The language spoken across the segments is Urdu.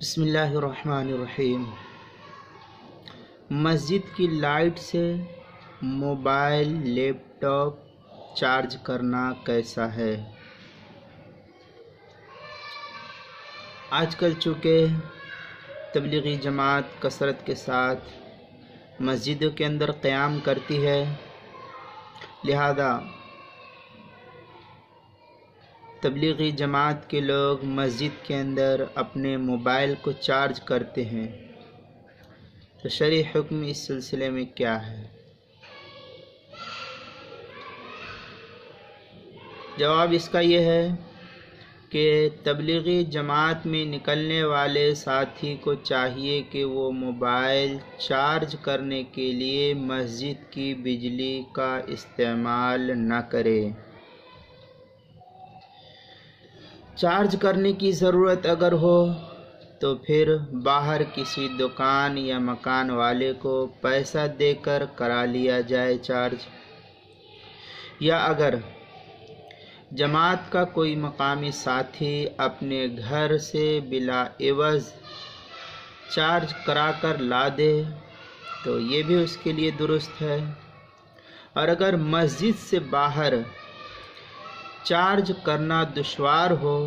بسم اللہ الرحمن الرحیم۔ مسجد کی لائٹ سے موبائل لیپ ٹاپ چارج کرنا کیسا ہے؟ آج کل چونکہ تبلیغی جماعت کثرت کے ساتھ مسجدوں کے اندر قیام کرتی ہے، لہذا تبلیغی جماعت کے لوگ مسجد کے اندر اپنے موبائل کو چارج کرتے ہیں، تو شرعی حکم اس سلسلے میں کیا ہے؟ جواب اس کا یہ ہے کہ تبلیغی جماعت میں نکلنے والے ساتھی کو چاہیے کہ وہ موبائل چارج کرنے کے لیے مسجد کی بجلی کا استعمال نہ کرے۔ چارج کرنے کی ضرورت اگر ہو تو پھر باہر کسی دکان یا مکان والے کو پیسہ دے کر کرا لیا جائے چارج، یا اگر جماعت کا کوئی مقامی ساتھی اپنے گھر سے بلا عوض چارج کرا کر لا دے تو یہ بھی اس کے لیے درست ہے۔ اور اگر مسجد سے باہر چارج کرنا دشوار ہو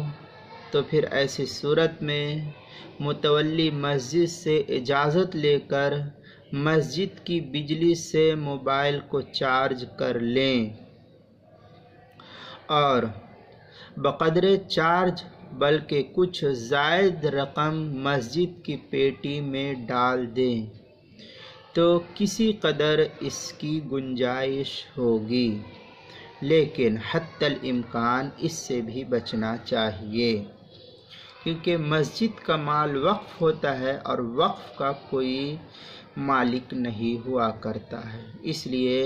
تو پھر ایسی صورت میں متولی مسجد سے اجازت لے کر مسجد کی بجلی سے موبائل کو چارج کر لیں اور بقدر چارج بلکہ کچھ زائد رقم مسجد کی پیٹی میں ڈال دیں تو کسی قدر اس کی گنجائش ہوگی، لیکن حتی الامکان اس سے بھی بچنا چاہیے، کیونکہ مسجد کا مال وقف ہوتا ہے اور وقف کا کوئی مالک نہیں ہوا کرتا ہے، اس لیے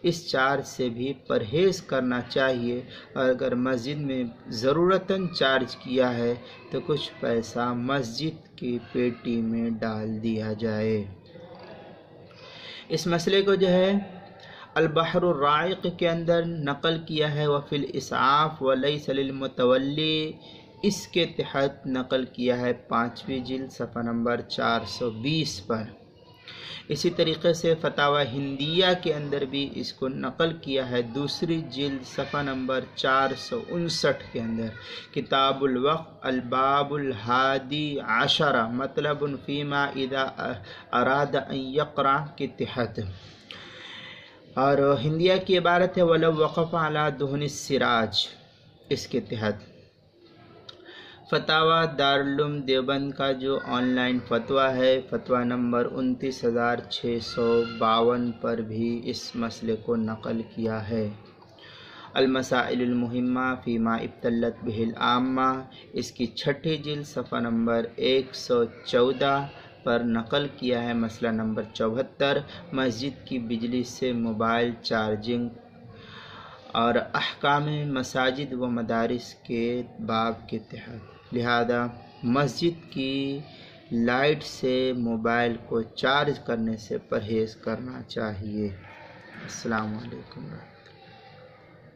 اس چارج سے بھی پرہیز کرنا چاہیے۔ اور اگر مسجد میں ضرورتاً چارج کیا ہے تو کچھ پیسہ مسجد کی پیٹی میں ڈال دیا جائے۔ اس مسئلے کو جو ہے البحر الرائق کے اندر نقل کیا ہے، وفی الاسعاف ولیس للمتولی، اس کے تحت نقل کیا ہے 5ویں جلد صفحہ نمبر 420 پر۔ اسی طریقے سے فتاوی ہندیہ کے اندر بھی اس کو نقل کیا ہے 2 جلد صفحہ نمبر 459 کے اندر، کتاب الوقف الباب الحادی عشرہ مطلب فیما اذا اراد ان یقرأ کے تحت۔ اور ہندیہ کی عبارت ہے وَلَوْ وَقَفَ عَلَى دُهْنِ السِّرَاج، اس کے تحت۔ فتاوی دارالعلوم دیوبند کا جو آن لائن فتویٰ ہے، فتویٰ نمبر 29652 پر بھی اس مسئلے کو نقل کیا ہے۔ المسائل المہمہ فیما ابتلت بہ العامہ، اس کی 6 جلد صفحہ نمبر 114 پر نقل کیا ہے مسئلہ نمبر 74، مسجد کی بجلی سے موبائل چارجنگ اور احکام مساجد و مدارس کے باب کے تحت۔ لہذا مسجد کی لائٹ سے موبائل کو چارج کرنے سے پرہیز کرنا چاہیے۔ السلام علیکم۔